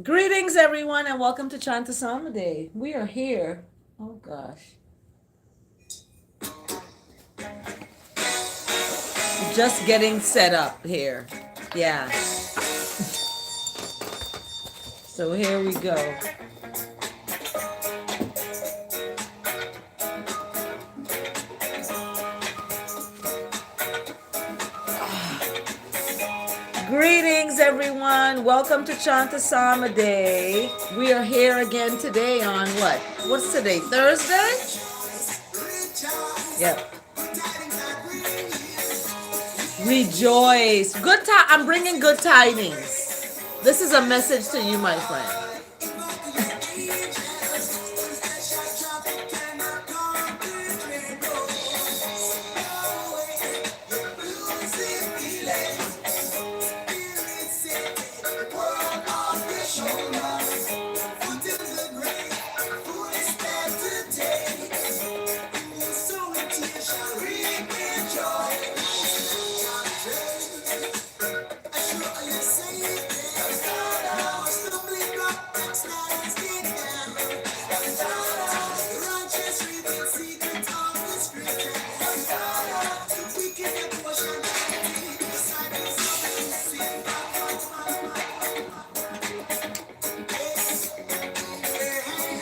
Greetings, everyone, and welcome to Chanta Sama Day. We are here. Oh gosh, just getting set up here. Yeah. So here we go. Greetings, everyone. Welcome to Chanta Sama Day. We are here again today on what? What's today? Thursday? Yep. Rejoice. I'm bringing good tidings. This is a message to you, my friend.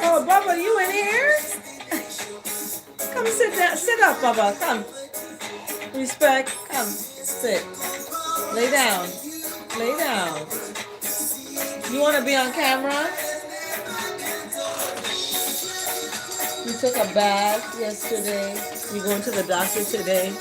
Oh, Bubba, you in here? Come sit down. Sit up, Bubba. Come. Respect. Come. Sit. Lay down. Lay down. You want to be on camera? You took a bath yesterday. You going to the doctor today?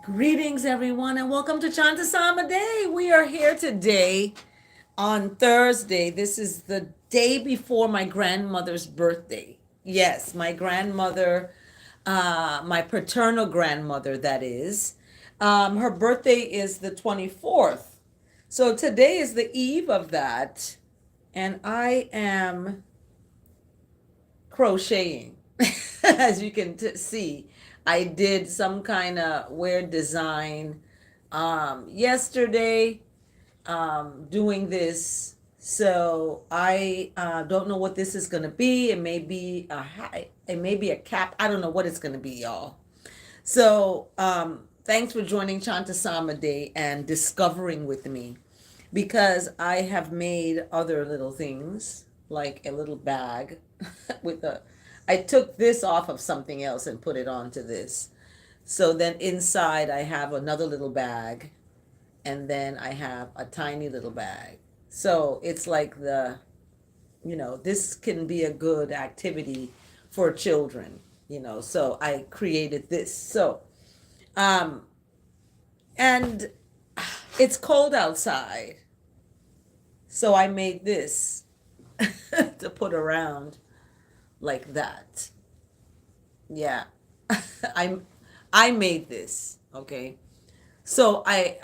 Greetings, everyone, and welcome to Chanta Sama Day. We are here today on Thursday. This is the day before my grandmother's birthday. Yes, my grandmother, my paternal grandmother, that is. Her birthday is the 24th. So today is the eve of that, and I am crocheting. As you can see, I did some kind of weird design yesterday, doing this. So I don't know what this is going to be. It may be it may be a cap. I don't know what it's going to be, y'all. So thanks for joining Chanta Sama Day and discovering with me, because I have made other little things like a little bag with a. I took this off of something else and put it onto this. So then inside I have another little bag, and then I have a tiny little bag. So it's like this can be a good activity for children, So I created this. So, um, and it's cold outside. So I made this to put around like that. Yeah. I I made this, okay? So I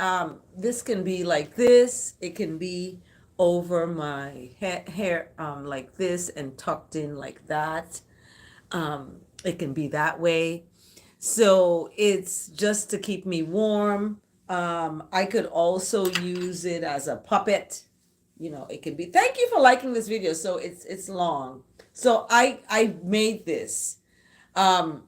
this can be like this. It can be over my hair like this and tucked in like that. It can be that way. So it's just to keep me warm. I could also use it as a puppet. It could be. Thank you for liking this video. So it's long. So I made this. Um,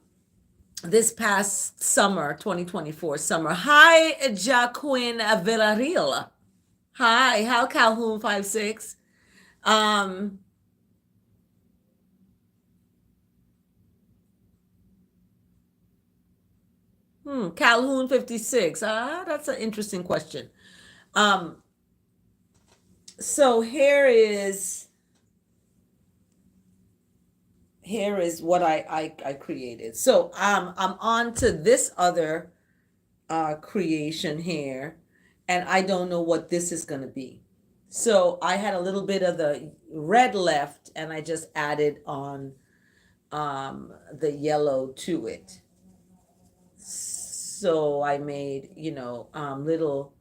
this past summer, 2024 summer. Hi, Jaquin Villarreal. Hi, how Calhoun 56. Um, Calhoun 56. That's an interesting question. Um, So here is what I created. So I'm on to this other creation here, and I don't know what this is going to be. So I had a little bit of the red left, and I just added on the yellow to it. So I made, little,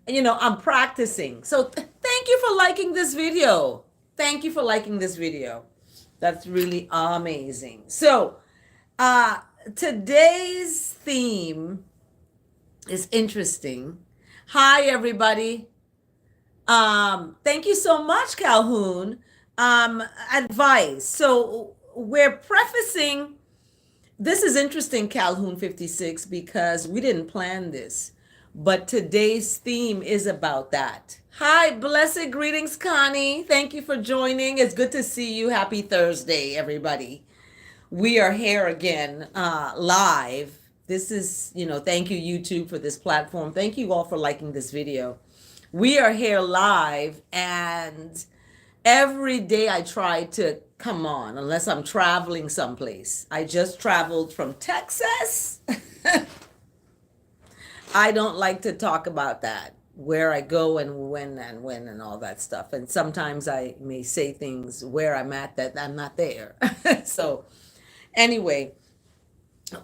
I'm practicing. So thank you for liking this video. Thank you for liking this video. That's really amazing. So, uh, today's theme is interesting. Hi, everybody. Thank you so much, Calhoun. Advice. So we're prefacing. This is interesting, Calhoun 56, because we didn't plan this, but today's theme is about that. Hi, blessed greetings, Connie. Thank you for joining. It's good to see you. Happy Thursday, everybody. We are here again, live. This is, thank you, YouTube, for this platform. Thank you all for liking this video. We are here live, and every day I try to come on, unless I'm traveling someplace. I just traveled from Texas. I don't like to talk about that, where I go and when and all that stuff. And sometimes I may say things where I'm at that I'm not there. So anyway,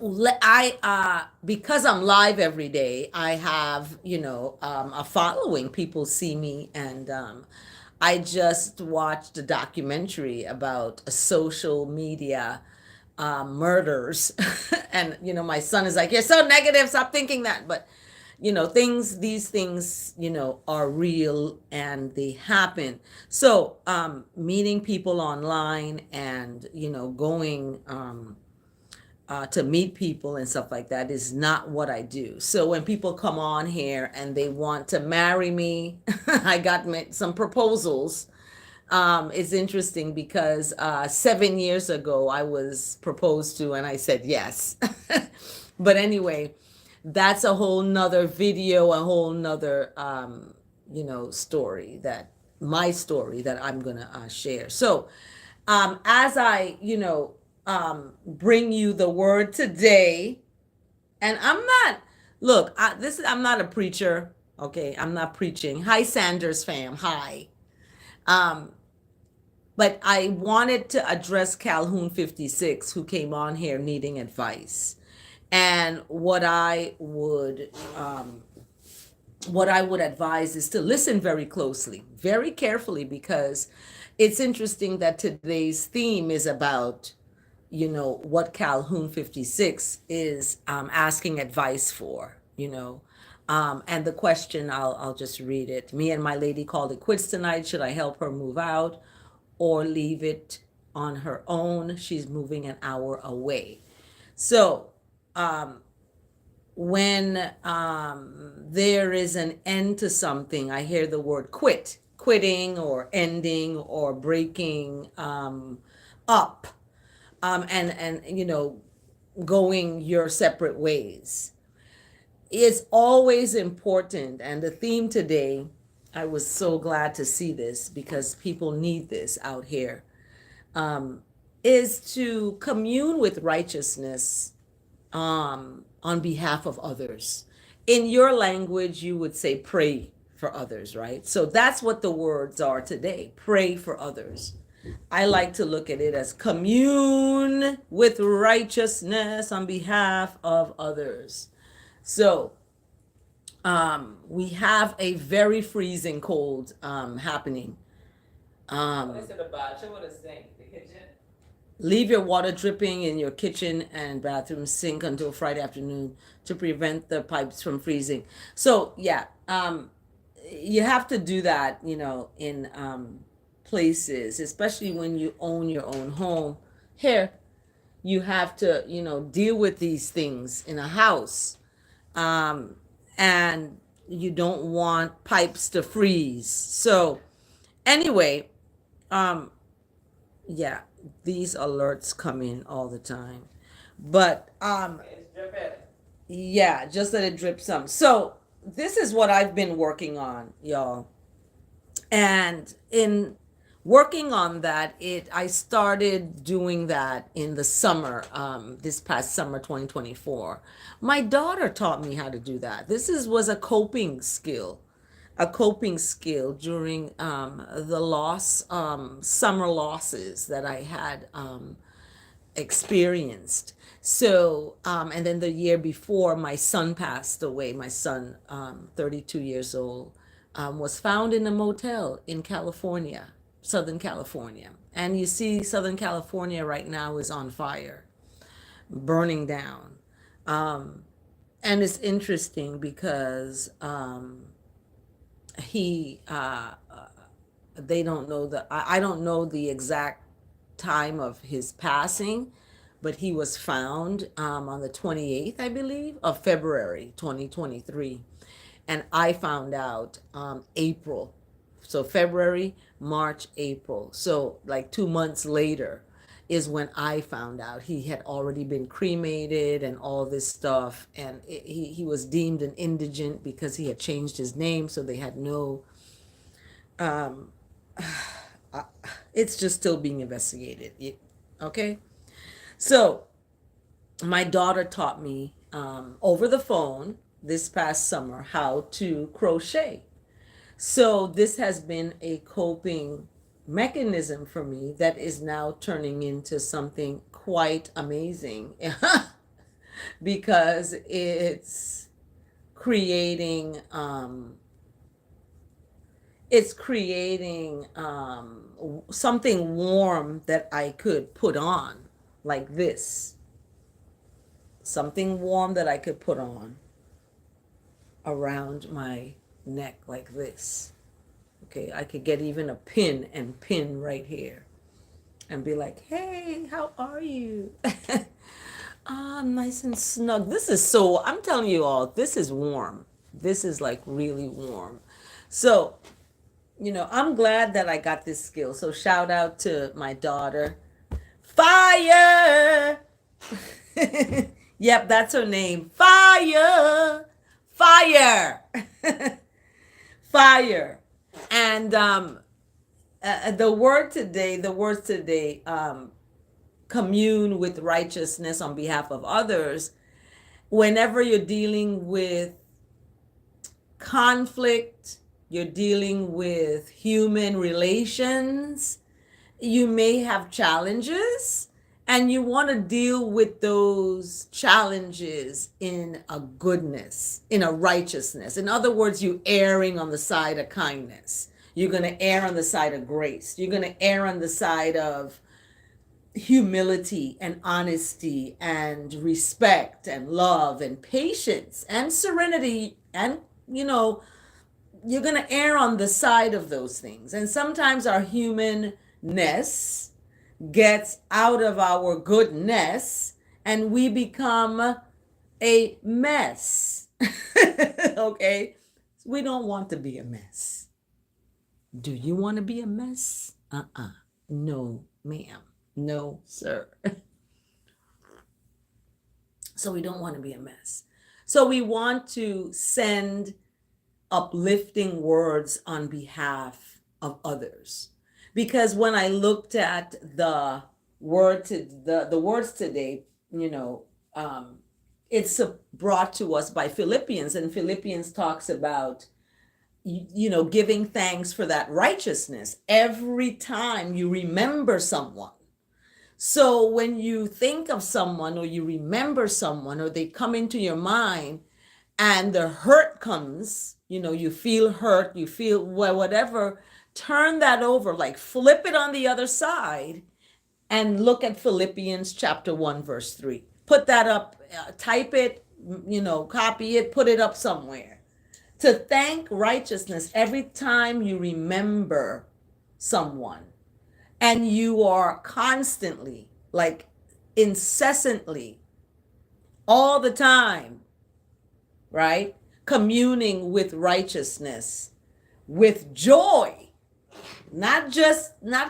I because I'm live every day, I have, a following. People see me, and I just watched a documentary about social media murders. And my son is like, "You're so negative, stop thinking that." But these things, are real, and they happen. So meeting people online, and going to meet people and stuff like that is not what I do. So when people come on here and they want to marry me, I got some proposals. It's interesting because 7 years ago I was proposed to, and I said yes. But anyway, that's a whole nother video, a whole nother story, that my story that I'm gonna share. So as I bring you the word today, and I'm not, look, I'm not a preacher. Okay, I'm not preaching. Hi, Sanders fam. Hi. um but I wanted to address Calhoun 56, who came on here needing advice. And what I would advise is to listen very closely, very carefully, because it's interesting that today's theme is about, what Calhoun 56 is asking advice for, and the question, I'll just read it. Me and my lady called it quits tonight. Should I help her move out or leave it on her own? She's moving an hour away. So, when there is an end to something, I hear the word quitting, or ending, or breaking up, and going your separate ways. It's always important, and the theme today, I was so glad to see this, because people need this out here, is to commune with righteousness on behalf of others. In your language, you would say pray for others, right? So that's what the words are today: pray for others. I like to look at it as commune with righteousness on behalf of others. So we have a very freezing cold happening. What is it about? Show what it's saying. The kitchen. Leave your water dripping in your kitchen and bathroom sink until Friday afternoon to prevent the pipes from freezing. So yeah, you have to do that, in places, especially when you own your own home. Here, you have to, deal with these things in a house, and you don't want pipes to freeze. So anyway, yeah, these alerts come in all the time, but yeah, just let it drip some. So this is what I've been working on, y'all. And in working on that, I started doing that in the summer, this past summer 2024. My daughter taught me how to do that. Was a coping skill, during the summer losses that I had experienced. So, and then the year before, my son passed away. My son, 32 years old, was found in a motel in California, Southern California. And you see, Southern California right now is on fire, burning down. And it's interesting because he, they don't know I don't know the exact time of his passing, but he was found on the 28th, I believe, of February 2023. And I found out April. So February, March, April. So like 2 months later is when I found out he had already been cremated and all this stuff. And he was deemed an indigent because he had changed his name. So they had no, it's just still being investigated. Okay. So my daughter taught me over the phone this past summer how to crochet. So this has been a coping mechanism for me that is now turning into something quite amazing because creating it's creating something warm that I could put on, like this. Something warm that I could put on around my neck, like this. Okay, I could get even a pin and pin right here and be like, hey, how are you? I'm nice and snug. I'm telling you all, this is warm. This is like really warm. So, I'm glad that I got this skill. So shout out to my daughter. Fire! Yep, that's her name. Fire! Fire! Fire. And the words today, commune with righteousness on behalf of others. Whenever you're dealing with conflict, you're dealing with human relations, you may have challenges, and you want to deal with those challenges in a goodness, in a righteousness. In other words, you erring on the side of kindness. You're going to err on the side of grace. You're going to err on the side of humility and honesty and respect and love and patience and serenity. And, you're going to err on the side of those things. And sometimes our humanness gets out of our goodness and we become a mess. Okay? We don't want to be a mess. Do you want to be a mess? No, ma'am. No, sir. So we don't want to be a mess. So we want to send uplifting words on behalf of others. Because when I looked at the words today, it's brought to us by Philippians, and Philippians talks about giving thanks for that righteousness every time you remember someone. So when you think of someone or you remember someone or they come into your mind and the hurt comes, you feel hurt, you feel whatever, turn that over, like flip it on the other side and look at Philippians chapter 1, verse 3. Put that up, type it, copy it, put it up somewhere. To thank righteousness every time you remember someone. And you are constantly, like incessantly, all the time, right? Communing with righteousness, with joy. Not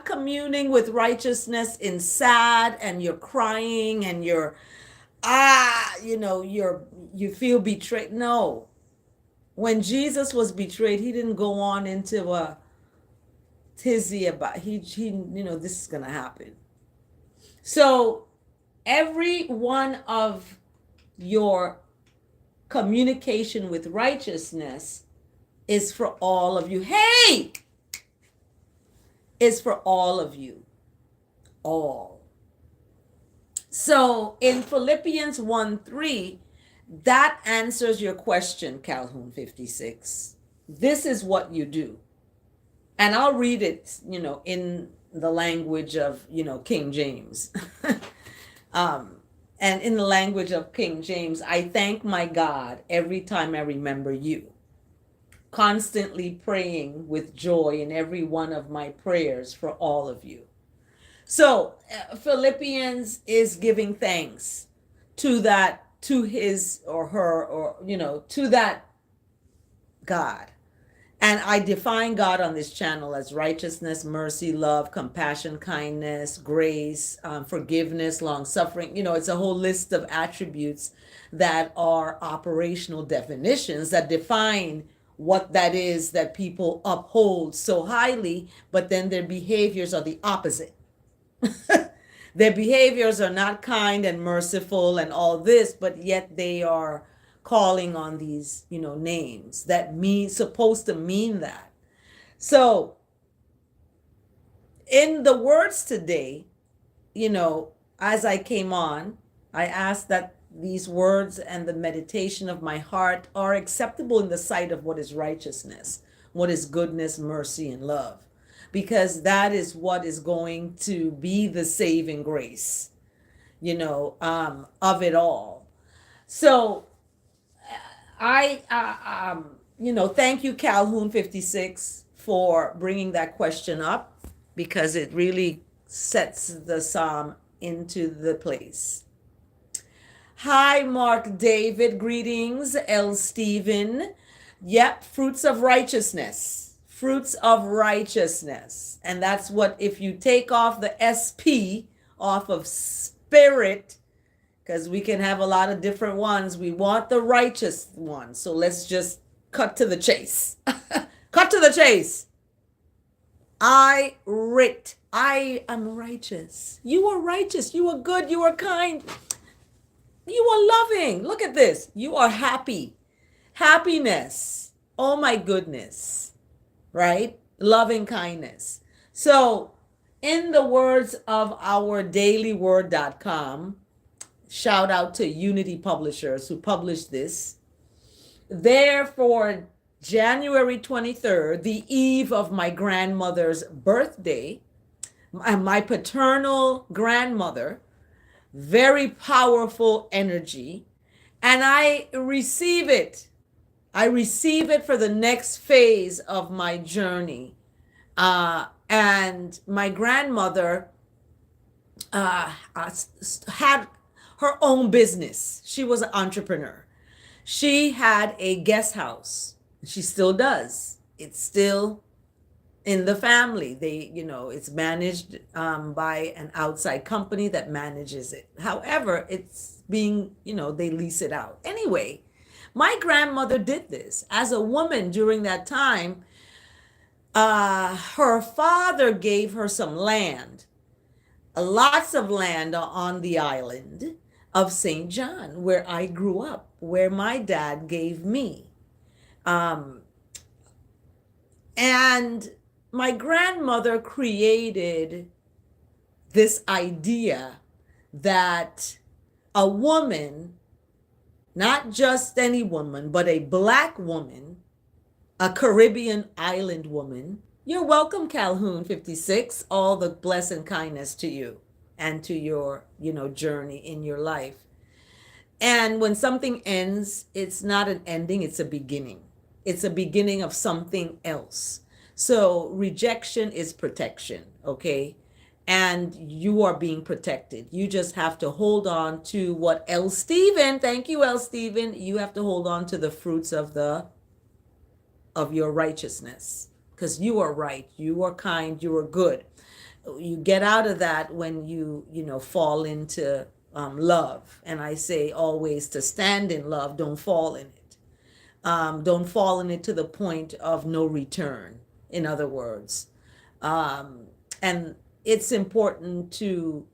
communing with righteousness in sad and you're crying and you're, you feel betrayed. No. When Jesus was betrayed, he didn't go on into a tizzy about this is gonna happen. So every one of your communication with righteousness is for all of you. Hey, is for all of you. All. So in Philippians 1:3, that answers your question, Calhoun 56. This is what you do. And I'll read it, in the language of, King James. And in the language of King James, I thank my God every time I remember you, constantly praying with joy in every one of my prayers for all of you. So Philippians is giving thanks to his or her, or, to that God. And I define God on this channel as righteousness, mercy, love, compassion, kindness, grace, forgiveness, long suffering. It's a whole list of attributes that are operational definitions that define what that is that people uphold so highly, but then their behaviors are the opposite. Their behaviors are not kind and merciful and all this, but yet they are calling on these, names that supposed to mean that. So in the words today, as I came on, I asked that these words and the meditation of my heart are acceptable in the sight of what is righteousness, what is goodness, mercy, and love, because that is what is going to be the saving grace, of it all. So I, thank you, Calhoun 56, for bringing that question up, because it really sets the psalm into the place. Hi, Mark David. Greetings, L. Stephen. Yep, fruits of righteousness. Fruits of righteousness. And that's what, if you take off the SP off of spirit, because we can have a lot of different ones. We want the righteous one. So let's just cut to the chase. Cut to the chase. I am righteous. You are righteous. You are good. You are kind. You are loving. Look at this. You are happy. Happiness. Oh my goodness. Right? Loving kindness. So in the words of our dailyword.com, shout out to Unity Publishers who published this. Therefore, January 23rd, the eve of my grandmother's birthday, my paternal grandmother, very powerful energy, and I receive it. I receive it for the next phase of my journey. And my grandmother had her own business. She was an entrepreneur. She had a guest house. She still does. It's still in the family. It's managed by an outside company that manages it. However, it's being, they lease it out. Anyway, my grandmother did this as a woman during that time. Her father gave her some land, lots of land on the island of St. John, where I grew up, where my dad gave me. And my grandmother created this idea that a woman, not just any woman, but a Black woman, a Caribbean island woman. You're welcome, Calhoun 56. All the blessing kindness to you and to your, journey in your life. And when something ends, it's not an ending, it's a beginning. It's a beginning of something else. So rejection is protection, okay? And you are being protected. You just have to hold on to what L. Stephen, thank you, L. Stephen. You have to hold on to the fruits of your righteousness, because you are right, you are kind, you are good. You get out of that when you fall into love. And I say always to stand in love, don't fall in it. Don't fall in it to the point of no return. In other words, And it's important to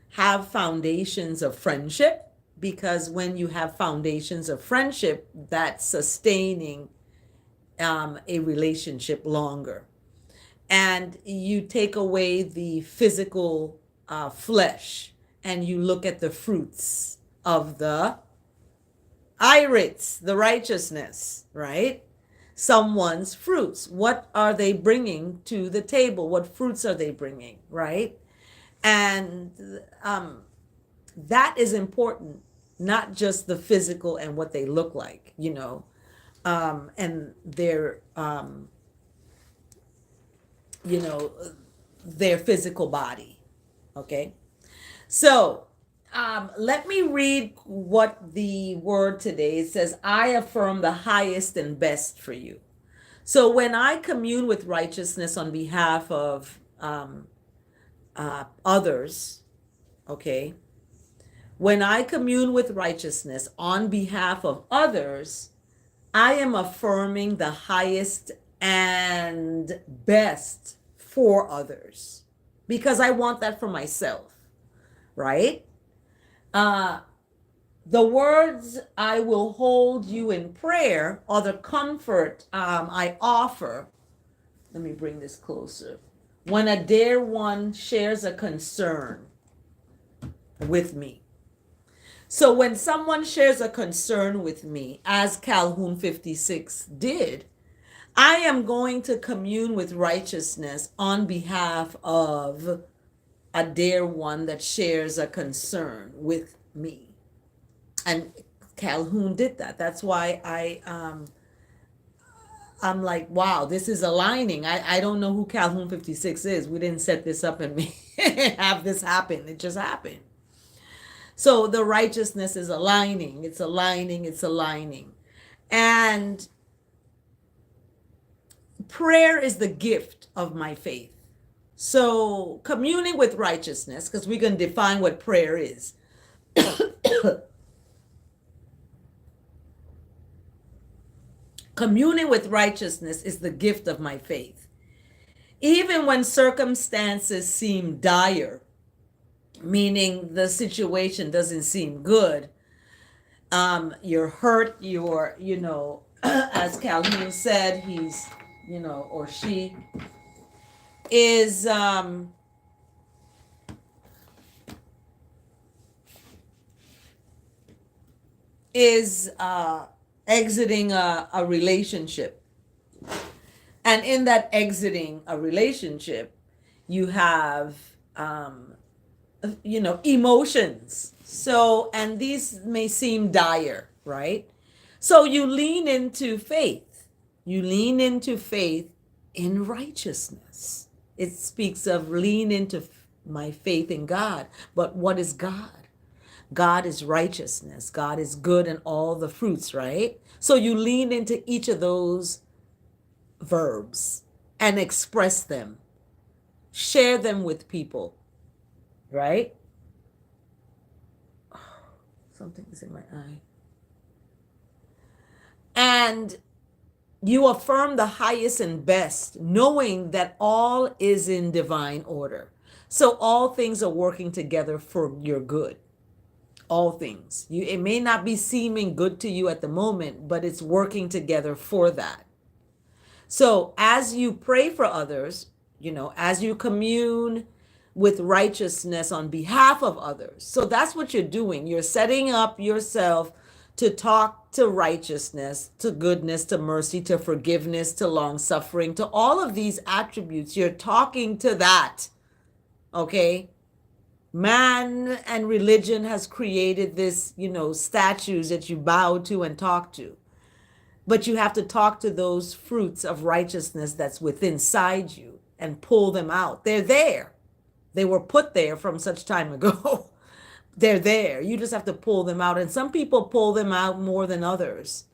have foundations of friendship, because when you have foundations of friendship, that's sustaining a relationship longer. And you take away the physical flesh and you look at the fruits of the irids, the righteousness, right? Someone's fruits. What are they bringing to the table? What fruits are they bringing, right? And that is important, not just the physical and what they look like, and you know, their physical body. Okay. So let me read what the word today it says. I affirm the highest and best for you. So when I commune with righteousness on behalf of others, okay, when I commune with righteousness on behalf of others, I am affirming the highest and best for others because I want that for myself, right? The words I will hold you in prayer or the comfort I offer. Let me bring this closer. When a dear one shares a concern with me. So when someone shares a concern with me, as Calhoun 56 did, I am going to commune with righteousness on behalf of a dear one that shares a concern with me. And Calhoun did that. That's why I'm like, wow, this is aligning. I don't know who Calhoun 56 is. We didn't set this up and have this happen. It just happened. So the righteousness is aligning. It's aligning. It's aligning. And prayer is the gift of my faith. So communing with righteousness, because we're going to define what prayer is. Communing with righteousness is the gift of my faith. Even when circumstances seem dire, meaning the situation doesn't seem good, you're hurt, as Calhoun said, he's, or she is, exiting a relationship. And in that exiting a relationship, you have, emotions. So, and these may seem dire, right? So you lean into faith. You lean into faith in righteousness. It speaks of lean into my faith in God. But what is God? God is righteousness. God is good and all the fruits, right? So you lean into each of those verbs and express them. Share them with people, right? Something is in my eye. And you affirm the highest and best, knowing that all is in divine order. So all things are working together for your good. All things. It may not be seeming good to you at the moment, but it's working together for that. So as you pray for others, as you commune with righteousness on behalf of others. So that's what you're doing. You're setting up yourself to talk to righteousness, to goodness, to mercy, to forgiveness, to long suffering, to all of these attributes. You're talking to that. Okay? Man and religion has created this, statues that you bow to and talk to. But you have to talk to those fruits of righteousness that's within inside you and pull them out. They're there. They were put there from such time ago. They're there. You just have to pull them out. And some people pull them out more than others.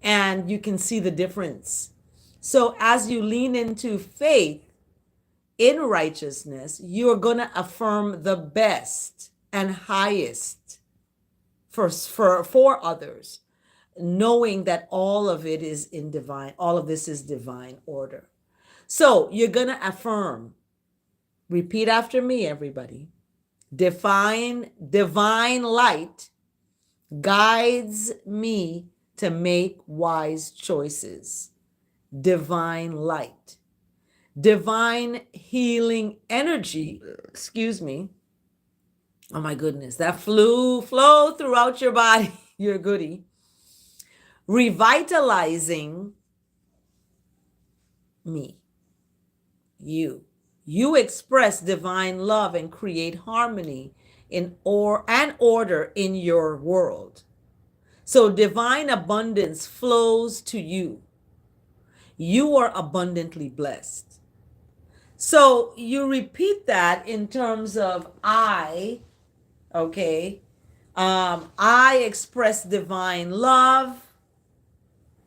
And you can see the difference. So as you lean into faith in righteousness, you're going to affirm the best and highest for others, knowing that all of this is divine order. So you're going to affirm. Repeat after me, everybody. Divine light guides me to make wise choices. Divine light. Divine healing energy, excuse me. Oh my goodness, that flow throughout your body. You're a goodie. Revitalizing me. You express divine love and create harmony and order in your world. So divine abundance flows to you. You are abundantly blessed. So you repeat that in terms of I, okay? I express divine love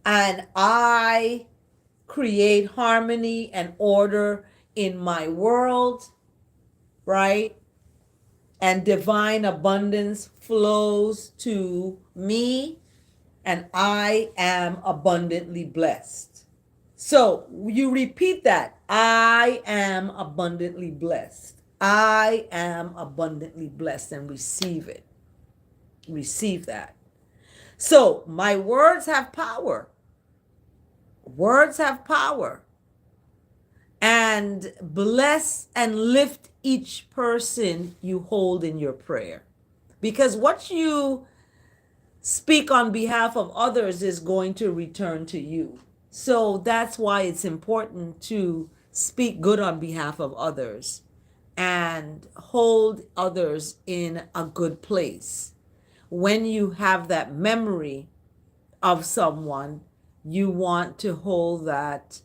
and I create harmony and order in my world, right? And divine abundance flows to me, and I am abundantly blessed. So you repeat that. I am abundantly blessed. I am abundantly blessed, and receive it. Receive that. So my words have power. Words have power. And bless and lift each person you hold in your prayer. Because what you speak on behalf of others is going to return to you. So that's why it's important to speak good on behalf of others and hold others in a good place. When you have that memory of someone, you want to hold that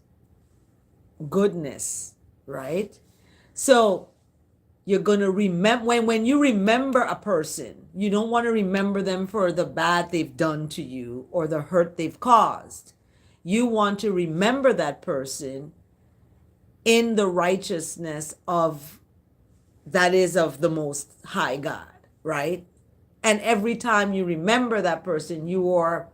goodness, right? So you're going to remember when you remember a person, you don't want to remember them for the bad they've done to you or the hurt they've caused. You want to remember that person in the righteousness of that is of the most high God, right? And every time you remember that person, you are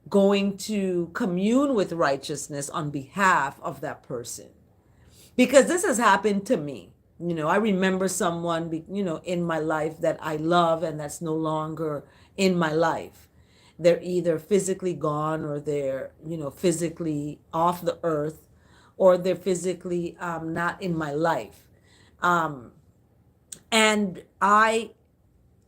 going to commune with righteousness on behalf of that person. Because this has happened to me. I remember someone, in my life that I love and that's no longer in my life. They're either physically gone or they're, physically off the earth or they're physically not in my life. And I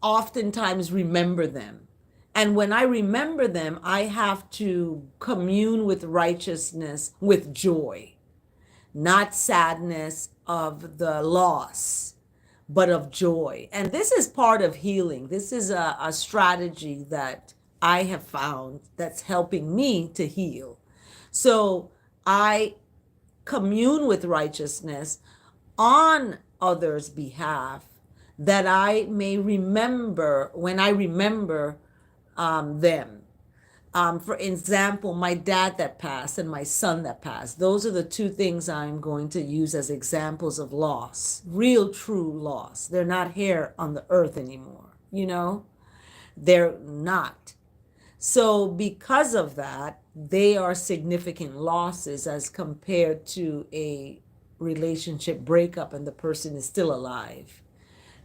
oftentimes remember them. And when I remember them, I have to commune with righteousness with joy, not sadness of the loss, but of joy. And this is part of healing. This is a strategy that I have found that's helping me to heal. So I commune with righteousness on others' behalf that I may remember when I remember them. For example, my dad that passed and my son that passed. Those are the two things I'm going to use as examples of loss, real true loss. They're not here on the earth anymore, They're not. So because of that, they are significant losses as compared to a relationship breakup and the person is still alive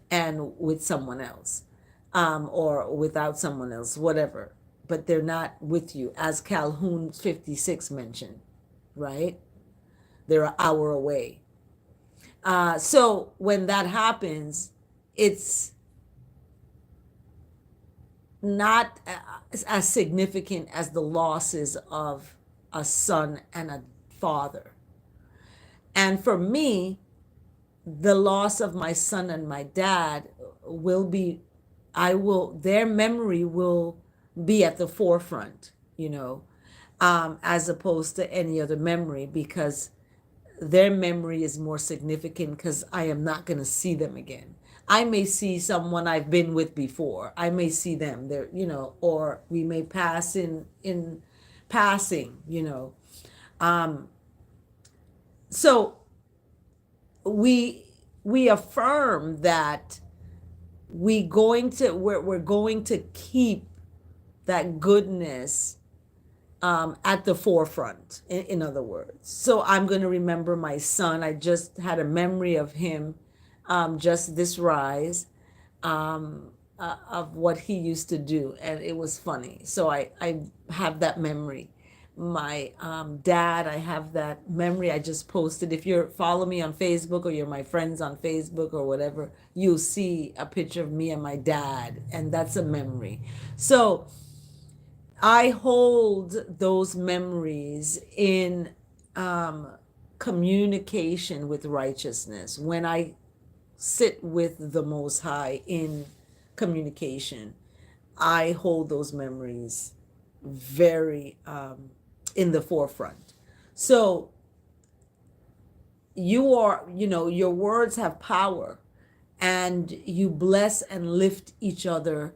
and with someone else, or without someone else, whatever. But they're not with you, as Calhoun 56 mentioned, right? They're an hour away. So when that happens, it's not as significant as the losses of a son and a father. And for me, the loss of my son and my dad their memory will be at the forefront, as opposed to any other memory, because their memory is more significant because I am not going to see them again. I may see someone I've been with before. I may see them there, or we may pass in passing, So we affirm that we're going to keep that goodness at the forefront, in other words. So I'm going to remember my son. I just had a memory of him, just this rise, of what he used to do. And it was funny. So I have that memory. My dad, I have that memory. I just posted. If you're follow me on Facebook or you're my friends on Facebook or whatever, you'll see a picture of me and my dad. And that's a memory. So I hold those memories in communication with righteousness. When I sit with the Most High in communication, I hold those memories very in the forefront. So your words have power, and you bless and lift each other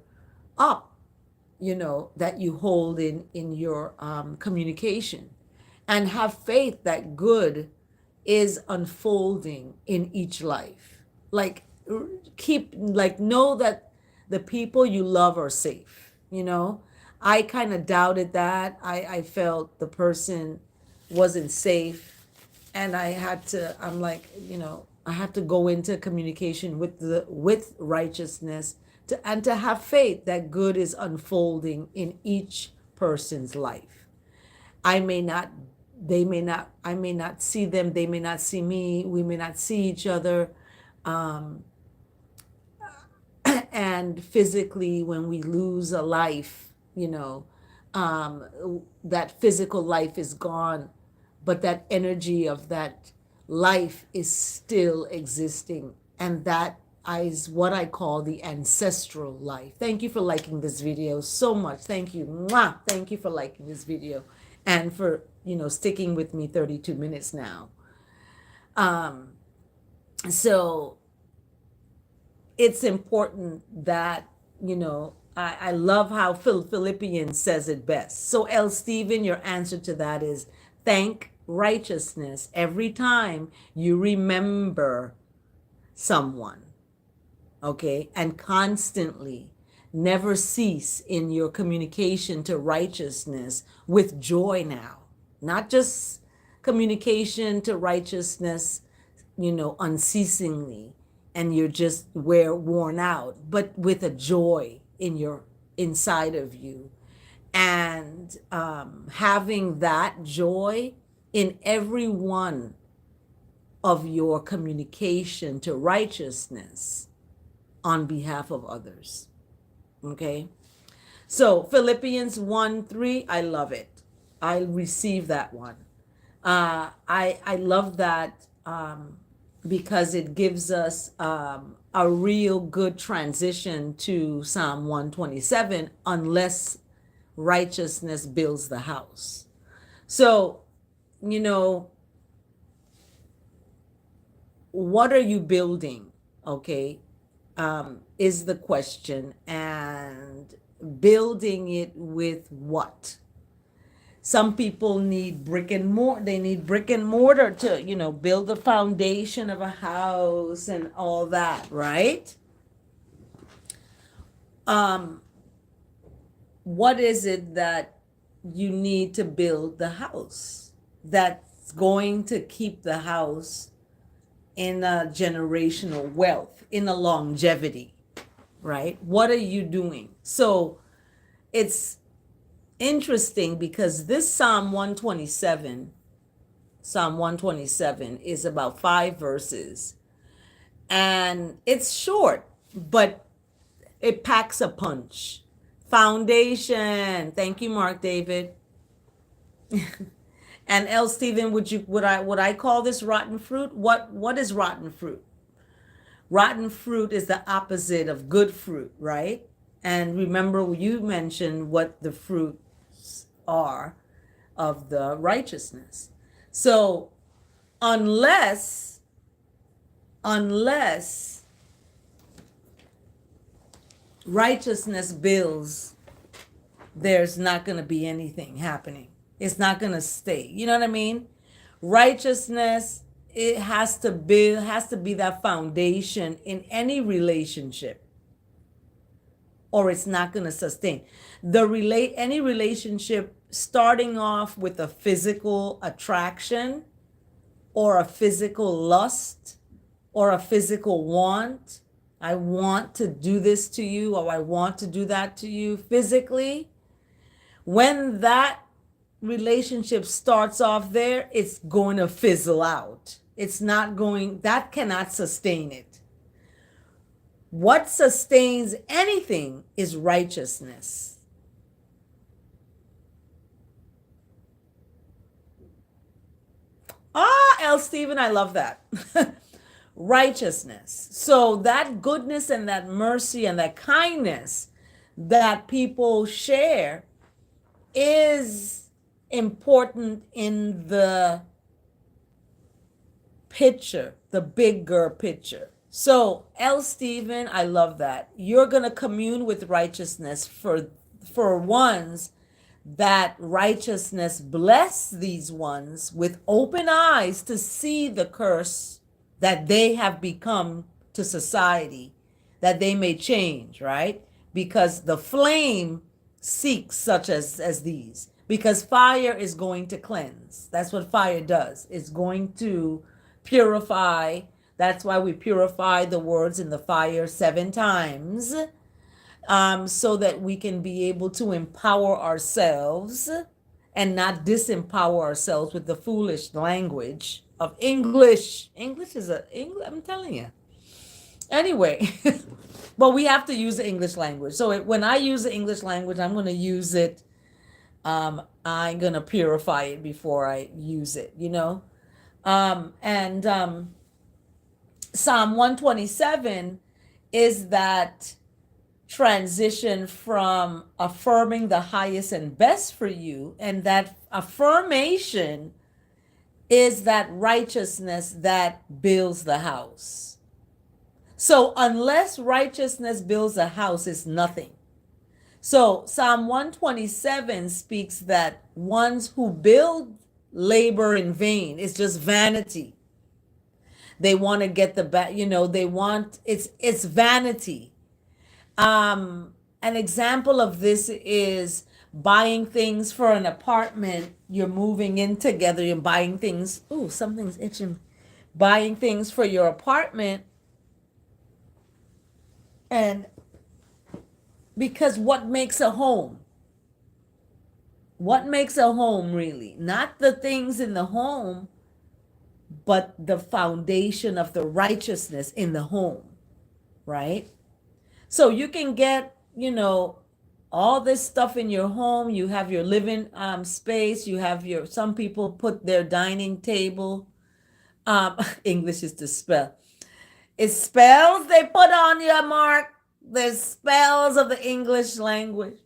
up, that you hold in your communication, and have faith that good is unfolding in each life. Like, know that the people you love are safe. I kind of doubted that. I felt the person wasn't safe, and I'm like, I have to go into communication with righteousness, to have faith that good is unfolding in each person's life. I may not I may not see them, they may not see me, we may not see each other. And physically, when we lose a life, that physical life is gone, but that energy of that life is still existing. And that is what I call the ancestral life. Thank you for liking this video so much. Thank you. Mwah! Thank you for liking this video, and for, sticking with me 32 minutes now. So it's important that, I love how Philippians says it best. So, L. Stephen, your answer to that is thank righteousness every time you remember someone. Okay? And constantly, never cease in your communication to righteousness with joy now. Not just communication to righteousness, unceasingly, and you're just worn out, but with a joy inside of you. And having that joy in every one of your communication to righteousness on behalf of others. Okay? So Philippians 1:3, I love it. I receive that one. I love that because it gives us a real good transition to Psalm 127, unless righteousness builds the house. So, what are you building? Okay, is the question. And building it with what? Some people need brick and mortar. They need brick and mortar to, build the foundation of a house and all that, right? What is it that you need to build the house that's going to keep the house in a generational wealth, in a longevity, right? What are you doing? So it's interesting because this Psalm 127 is about 5 verses, and it's short, but it packs a punch. Foundation. Thank you, Mark David. And L. Stephen, would I call this rotten fruit? What is rotten fruit? Rotten fruit is the opposite of good fruit, right? And remember, you mentioned what the fruits are of the righteousness. So unless righteousness builds, there's not going to be anything happening. It's not going to stay. You know what I mean? Righteousness, it has to be that foundation in any relationship. or it's not going to sustain. Any relationship starting off with a physical attraction or a physical lust or a physical want. I want to do this to you, or I want to do that to you physically. When that relationship starts off there, it's going to fizzle out. That cannot sustain it. What sustains anything is righteousness. L. Stephen, I love that. Righteousness. So that goodness and that mercy and that kindness that people share is important in the picture, the bigger picture. So, L. Stephen, I love that. You're going to commune with righteousness for ones that righteousness bless these ones with open eyes to see the curse that they have become to society, that they may change, right? Because the flame seeks such as these, because fire is going to cleanse. That's what fire does. It's going to purify. That's why we purify the words in the fire 7 times, so that we can be able to empower ourselves and not disempower ourselves with the foolish language of English. I'm telling you. Anyway, but we have to use the English language. So when I use the English language, I'm going to use it. I'm going to purify it before I use it, Psalm 127 is that transition from affirming the highest and best for you, and that affirmation is that righteousness that builds the house. So unless righteousness builds a house, it's nothing. So Psalm 127 speaks that ones who build labor in vain. It's just vanity. They want to get it's vanity. An example of this is buying things for an apartment. You're moving in together. You're buying things. Ooh, something's itching. Buying things for your apartment. And because what makes a home? What makes a home really? Not the things in the home, but the foundation of the righteousness in the home, right? So you can get, all this stuff in your home. You have your living space. You have some people put their dining table. English is to spell. It's spells they put on your mark. There's spells of the English language.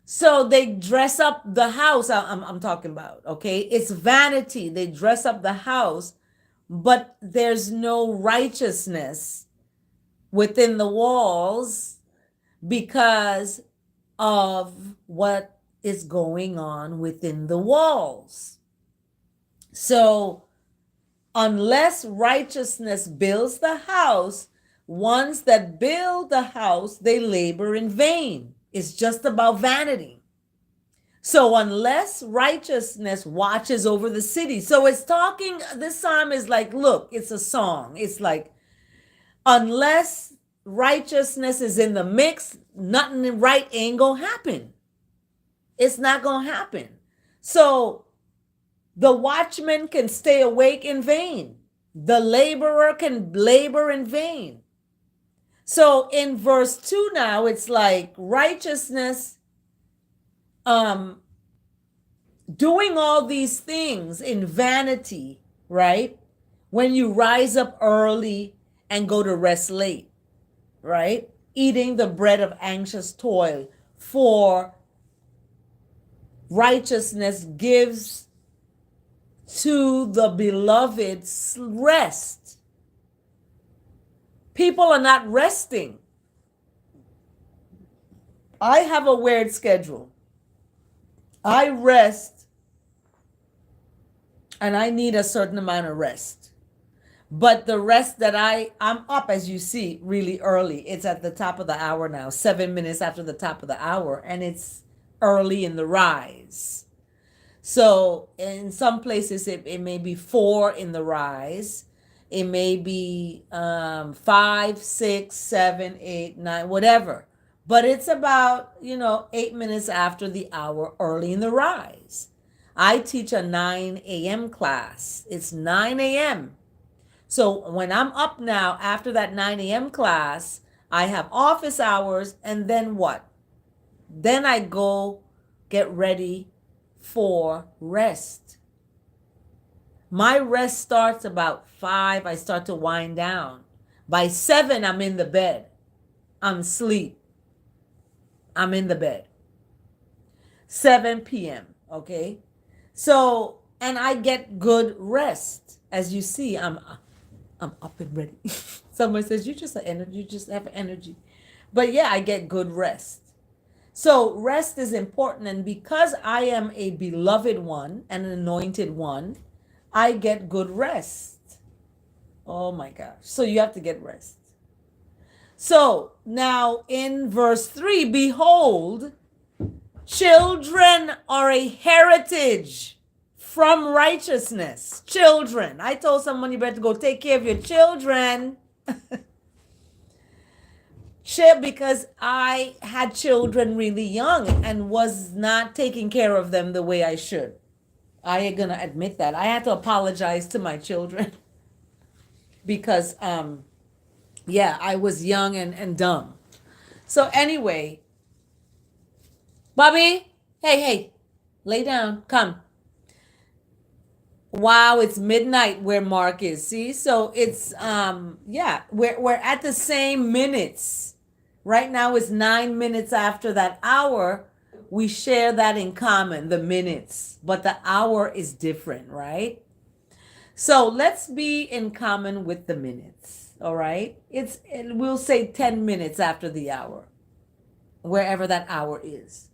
So they dress up the house. I'm talking about, okay? It's vanity. They dress up the house, but there's no righteousness within the walls because of what is going on within the walls. So unless righteousness builds the house, ones that build the house, they labor in vain. It's just about vanity. So unless righteousness watches over the city. So it's talking, this psalm is like, look, it's a song. It's like, unless righteousness is in the mix, nothing right ain't gonna happen. It's not gonna happen. So the watchman can stay awake in vain. The laborer can labor in vain. So in verse 2 now, it's like righteousness, doing all these things in vanity, right? When you rise up early and go to rest late, right? Eating the bread of anxious toil, for righteousness gives to the beloved rest. People are not resting. I have a weird schedule. I rest and I need a certain amount of rest. But the rest that I'm up, as you see, really early. It's at the top of the hour now, 7 minutes after the top of the hour, and it's early in the rise. So in some places it may be 4 in the rise. It may be 5, 6, 7, 8, 9, whatever. But it's about, 8 minutes after the hour early in the rise. I teach a 9 a.m. class. It's 9 a.m. So when I'm up now after that 9 a.m. class, I have office hours, and then what? Then I go get ready for rest. My rest starts about 5. I start to wind down. By 7, I'm in the bed. I'm asleep. I'm in the bed. 7 p.m. Okay? So, and I get good rest. As you see, I'm up and ready. Someone says, you just have energy. But yeah, I get good rest. So rest is important. And because I am a beloved one and an anointed one, I get good rest. Oh my gosh. So you have to get rest. So now in verse 3, behold, children are a heritage from righteousness. Children. I told someone you better go take care of your children. Because I had children really young and was not taking care of them the way I should. I am gonna admit that. I had to apologize to my children because I was young and dumb. So anyway, Bobby, hey, lay down, come. Wow, it's midnight where Mark is. See, so it's we're at the same minutes. Right now it's 9 minutes after that hour. We share that in common, the minutes, but the hour is different, right? So let's be in common with the minutes. All right, we'll say 10 minutes after the hour, wherever that hour is.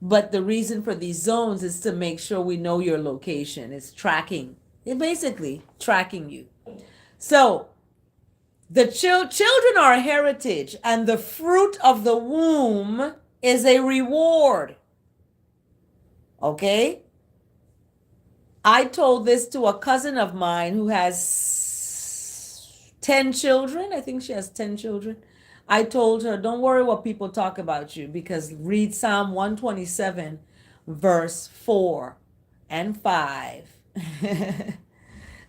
But the reason for these zones is to make sure we know your location. It's tracking. It's basically tracking you. So the children are a heritage, and the fruit of the womb is a reward. Okay? I told this to a cousin of mine who has 10 children. I think she has 10 children. I told her, don't worry what people talk about you, because read Psalm 127, verse 4 and 5.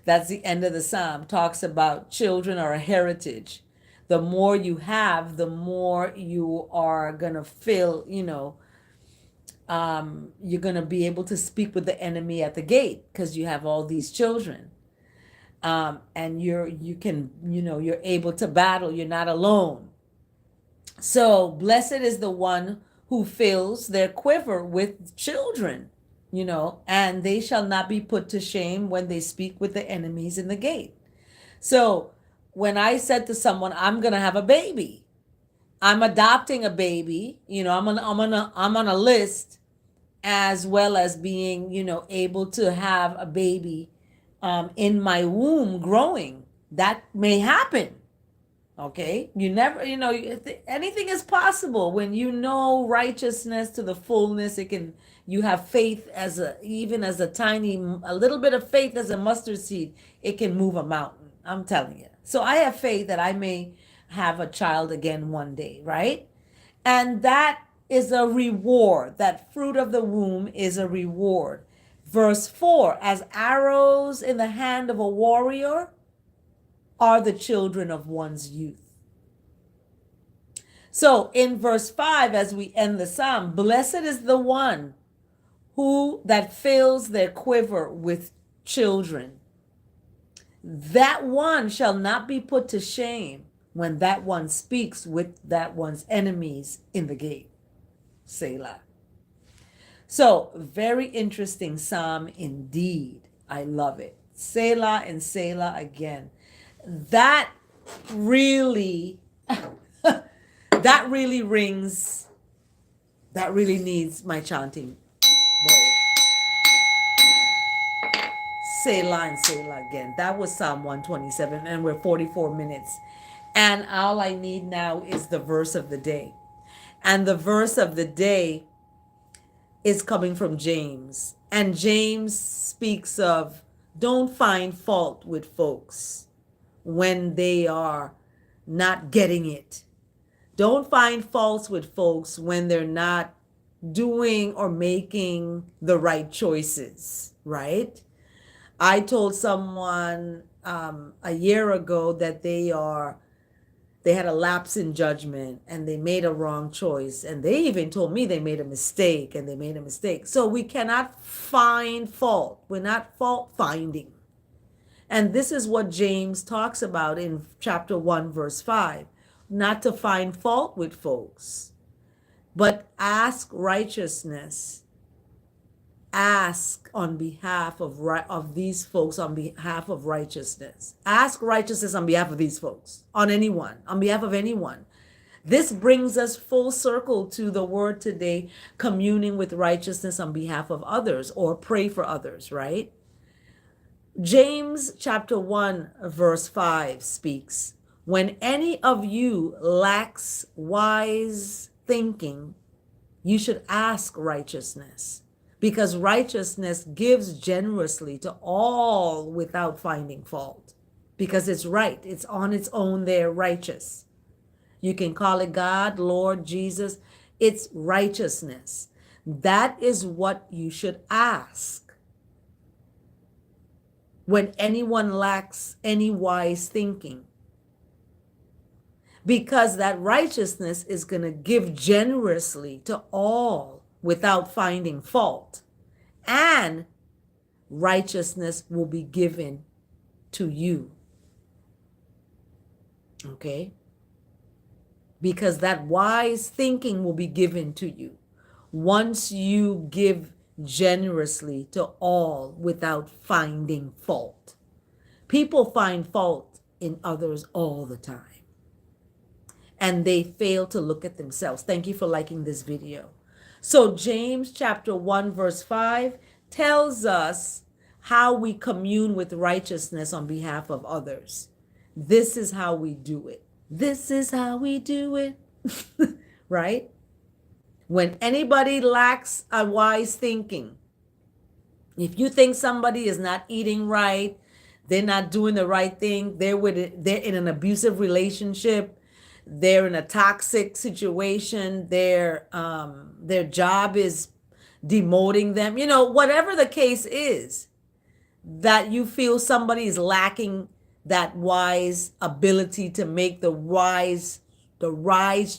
That's the end of the Psalm. Talks about children are a heritage. The more you have, the more you are going to feel, you're going to be able to speak with the enemy at the gate because you have all these children. And you're able to battle. You're not alone. So blessed is the one who fills their quiver with children, and they shall not be put to shame when they speak with the enemies in the gate. So when I said to someone, I'm going to have a baby, I'm adopting a baby, I'm on a list, as well as being, able to have a baby in my womb growing. That may happen. Okay, you never, anything is possible when you know righteousness to the fullness. You have faith even as a little bit of faith as a mustard seed, it can move a mountain. I'm telling you. So I have faith that I may have a child again one day, right? And that is a reward. That fruit of the womb is a reward. Verse 4, as arrows in the hand of a warrior are the children of one's youth. So in verse 5, as we end the psalm, blessed is the one that fills their quiver with children. That one shall not be put to shame when that one speaks with that one's enemies in the gate. Selah. So very interesting psalm indeed. I love it. Selah and Selah again. That really rings, that really needs my chanting bowl. Selah and Selah again. That was Psalm 127, and we're 44 minutes. And all I need now is the verse of the day. And the verse of the day is coming from James. And James speaks of don't find fault with folks when they are not getting it. Don't find faults with folks when they're not doing or making the right choices, right? I told someone a year ago that they had a lapse in judgment and they made a wrong choice, and they even told me they made a mistake and they made a mistake. So we cannot find fault. We're not fault finding. And this is what James talks about in chapter 1 verse 5. Not to find fault with folks, but ask righteousness. Ask on behalf of these folks, on behalf of righteousness. Ask righteousness on behalf of these folks, on anyone, on behalf of anyone. This brings us full circle to the word today, communing with righteousness on behalf of others, or pray for others, right? James chapter 1 verse 5 speaks, when any of you lacks wise thinking, you should ask righteousness, because righteousness gives generously to all without finding fault, because it's right. It's on its own there, righteous. You can call it God, Lord, Jesus. It's righteousness. That is what you should ask. When anyone lacks any wise thinking, because that righteousness is going to give generously to all without finding fault, and righteousness will be given to you. Okay? Because that wise thinking will be given to you once you give generously to all without finding fault. People find fault in others all the time, and they fail to look at themselves. Thank you for liking this video. So James chapter 1 verse 5 tells us how we commune with righteousness on behalf of others. This is how we do it. This is how we do it. Right? When anybody lacks a wise thinking, if you think somebody is not eating right, they're not doing the right thing, they're in an abusive relationship, they're in a toxic situation, their job is demoting them, whatever the case is, that you feel somebody is lacking that wise ability to make the right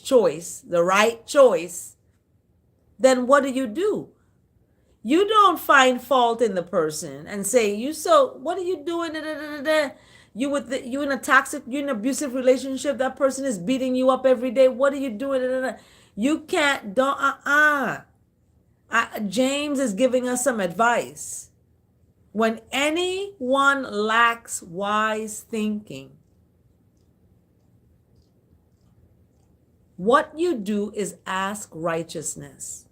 choice, then what do? You don't find fault in the person and say, what are you doing? You in a toxic, you're in an abusive relationship, that person is beating you up every day. What are you doing? You can't, James is giving us some advice. When anyone lacks wise thinking, what you do is ask righteousness.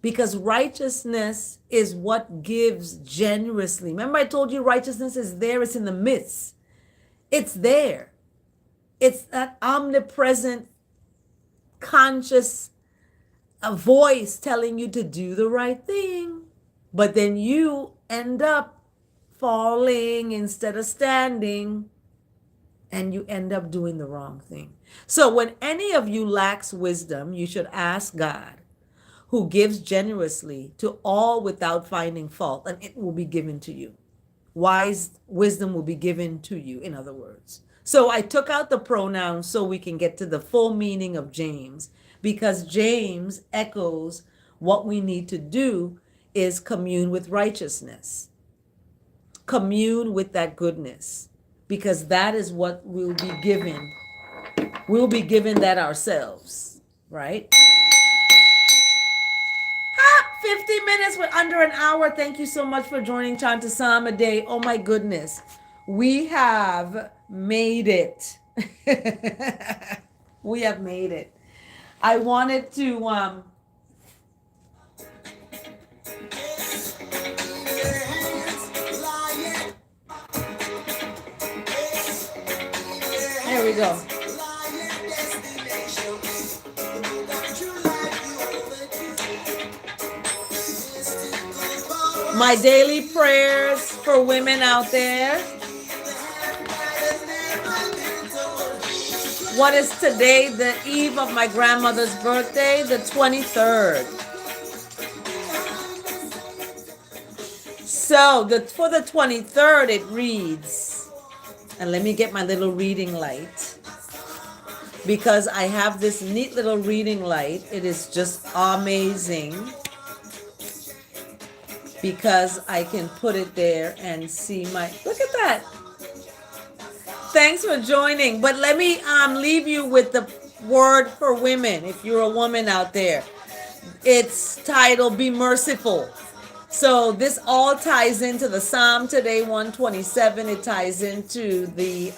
Because righteousness is what gives generously. Remember I told you righteousness is there. It's in the midst. It's there. It's that omnipresent, conscious voice telling you to do the right thing. But then you end up falling instead of standing, and you end up doing the wrong thing. So when any of you lacks wisdom, you should ask God, who gives generously to all without finding fault, and it will be given to you. Wisdom will be given to you, in other words. So I took out the pronouns so we can get to the full meaning of James, because James echoes what we need to do is commune with righteousness. Commune with that goodness, because that is what we'll be given. We'll be given that ourselves, right? 50 minutes, we're under an hour. Thank you so much for joining Chant a Psalm a Day. Oh my goodness, we have made it. We have made it. I wanted to Here we go. My daily prayers for women out there. What is today? The eve of my grandmother's birthday, the 23rd. So for the 23rd, it reads, and let me get my little reading light, because I have this neat little reading light. It is just amazing, because I can put it there and see my, look at that. Thanks for joining. But let me leave you with the word for women. If you're a woman out there, it's titled Be Merciful. So this all ties into the Psalm today, 127. It ties into the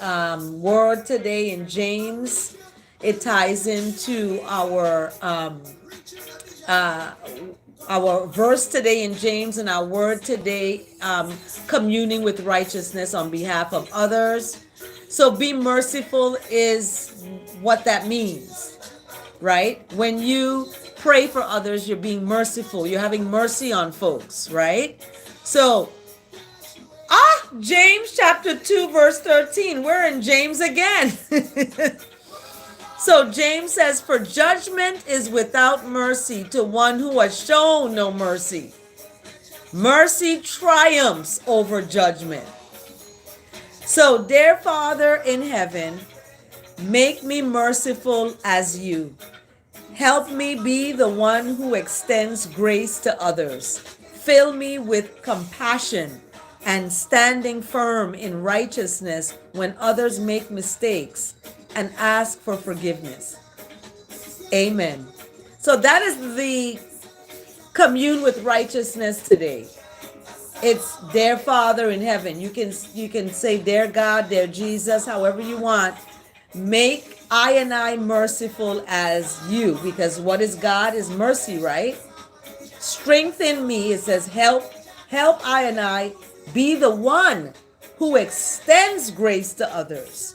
word today in James. It ties into our verse today in James, and our word today, communing with righteousness on behalf of others. So be merciful is what that means, right? When you pray for others, you're being merciful. You're having mercy on folks, right? So, James chapter 2, verse 13. We're in James again. So James says, for judgment is without mercy to one who has shown no mercy. Mercy triumphs over judgment. So, dear Father in heaven, make me merciful as you. Help me be the one who extends grace to others. Fill me with compassion and standing firm in righteousness when others make mistakes, and ask for forgiveness. Amen. So that is the commune with righteousness today. It's dear Father in heaven. You can say dear God, dear Jesus, however you want. Make I merciful as you, because what is God is mercy, right? Strengthen me. It says help I be the one who extends grace to others.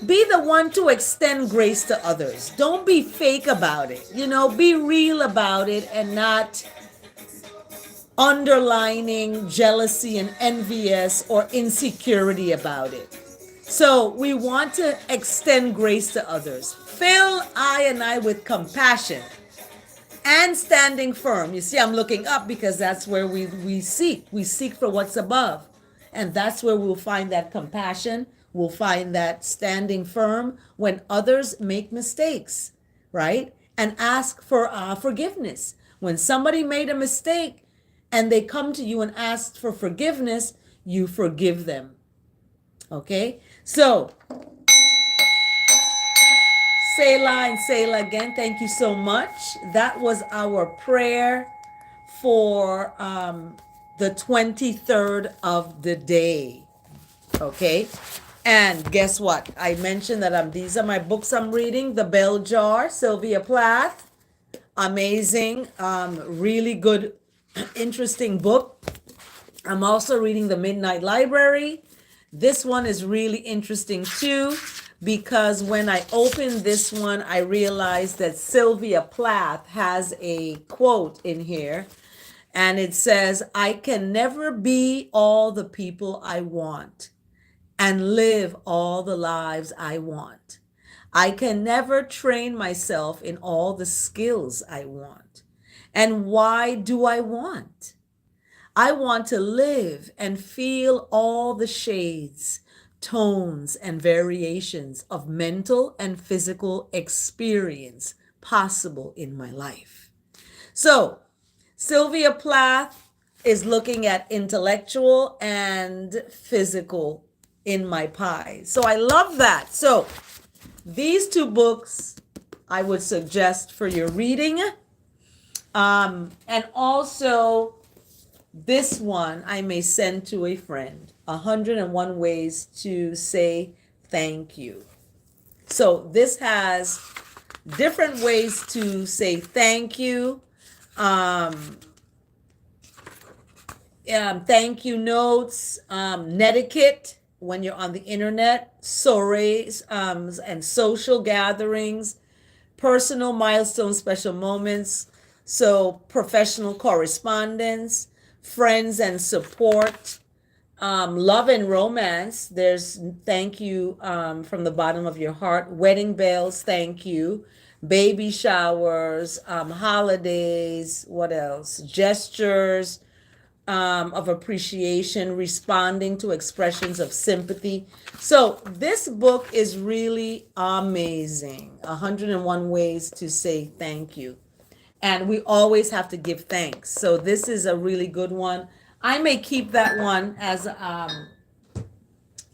Be the one to extend grace to others. Don't be fake about it. Be real about it, and not underlining jealousy and envious or insecurity about it. So we want to extend grace to others. Fill I with compassion and standing firm. You see, I'm looking up because that's where we seek. We seek for what's above. And that's where we'll find that compassion. We'll find that standing firm when others make mistakes, right? And ask for forgiveness. When somebody made a mistake and they come to you and ask for forgiveness, you forgive them. Okay? So, Selah and Selah again. Thank you so much. That was our prayer for the 23rd of the day. Okay? And guess what? I mentioned that these are my books I'm reading. The Bell Jar, Sylvia Plath. Amazing. Really good, interesting book. I'm also reading The Midnight Library. This one is really interesting too, because when I opened this one, I realized that Sylvia Plath has a quote in here, and it says, I can never be all the people I want and live all the lives I want. I can never train myself in all the skills I want. And why do I want? I want to live and feel all the shades, tones, and variations of mental and physical experience possible in my life. So, Sylvia Plath is looking at intellectual and physical in my pie. So I love that. So these two books I would suggest for your reading. And also this one I may send to a friend. 101 Ways to Say Thank You. So this has different ways to say thank you. Thank you notes, netiquette, when you're on the internet, sorries, and social gatherings, personal milestones, special moments, so professional correspondence, friends and support, love and romance. There's thank you from the bottom of your heart. Wedding bells, thank you. Baby showers, holidays, what else? Gestures of appreciation, responding to expressions of sympathy. So this book is really amazing. 101 ways to say thank you. And we always have to give thanks. So this is a really good one. I may keep that one as I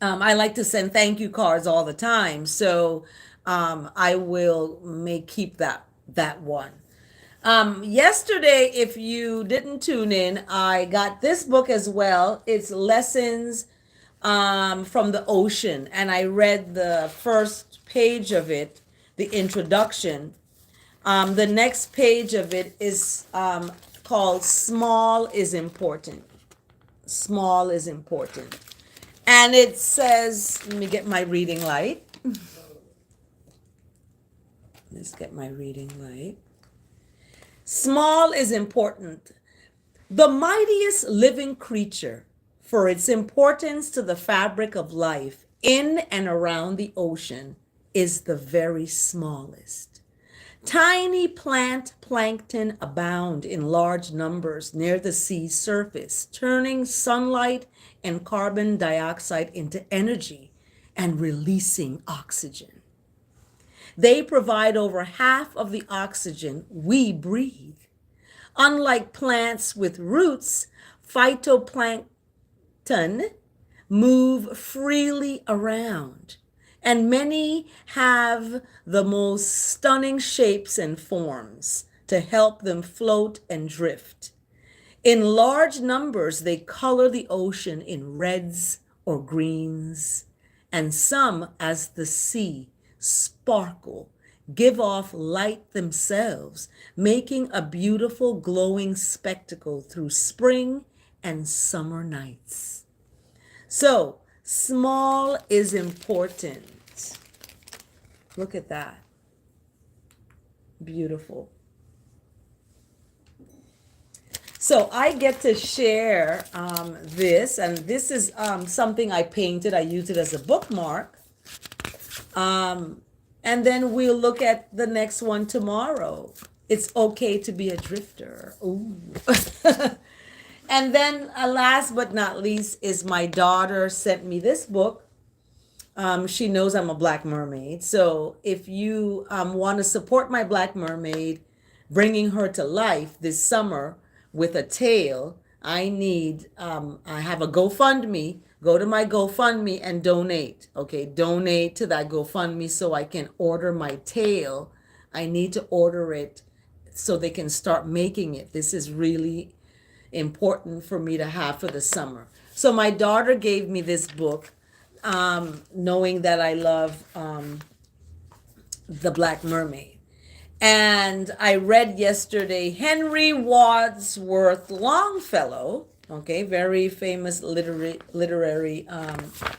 like to send thank you cards all the time. So I will may keep that one. Yesterday, if you didn't tune in, I got this book as well. It's Lessons from the Ocean, and I read the first page of it, the introduction. The next page of it is called Small is Important. Small is important. And it says, let me get my reading light. Let's get my reading light. Small is important. The mightiest living creature, for its importance to the fabric of life in and around the ocean, is the very smallest. Tiny plant plankton abound in large numbers near the sea's surface, turning sunlight and carbon dioxide into energy and releasing oxygen. They provide over half of the oxygen we breathe. Unlike plants with roots, phytoplankton move freely around, and many have the most stunning shapes and forms to help them float and drift. In large numbers, they color the ocean in reds or greens, and some, as the sea, sparkle, give off light themselves, making a beautiful glowing spectacle through spring and summer nights. So, small is important. Look at that. Beautiful. So I get to share this, and this is something I painted. I used it as a bookmark. And then we'll look at the next one tomorrow. It's okay to be a drifter. Ooh. And then last but not least is my daughter sent me this book. She knows I'm a Black Mermaid. So if you want to support my Black Mermaid, bringing her to life this summer with a tale, I have a GoFundMe. Go to my GoFundMe and donate. Okay, donate to that GoFundMe so I can order my tale. I need to order it so they can start making it. This is really important for me to have for the summer. So my daughter gave me this book, knowing that I love the Black Mermaid. And I read yesterday Henry Wadsworth Longfellow, okay, very famous literary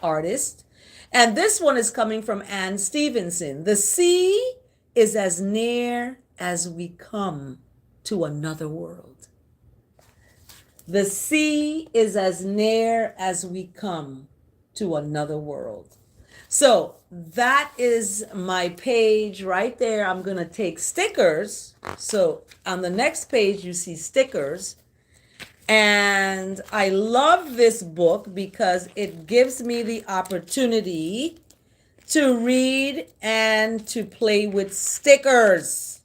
artist. And this one is coming from Anne Stevenson. The sea is as near as we come to another world. The sea is as near as we come to another world. So that is my page right there. I'm going to take stickers. So on the next page, you see stickers. And I love this book because it gives me the opportunity to read and to play with stickers.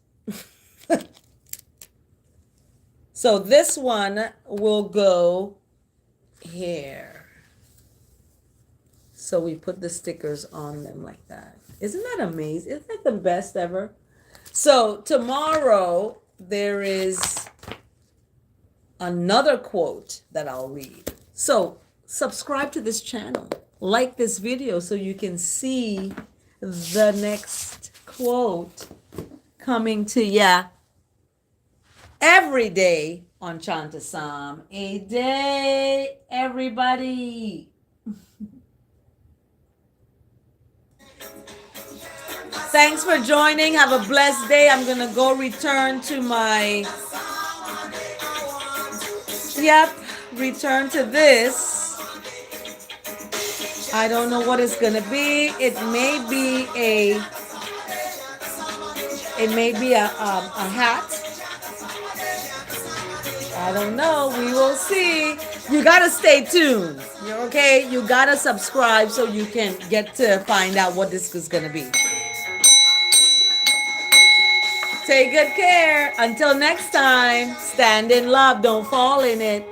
So this one will go here. So we put the stickers on them like that. Isn't that amazing? Isn't that the best ever? So tomorrow there is another quote that I'll read. So subscribe to this channel. Like this video so you can see the next quote coming to ya every day on Chant a Psalm a day, everybody. Thanks for joining. Have a blessed day. I'm going to go return to my, return to this. I don't know what it's going to be. It may be a hat. I don't know. We will see. You got to stay tuned. Okay? You got to subscribe so you can get to find out what this is going to be. Take good care. Until next time, stand in love. Don't fall in it.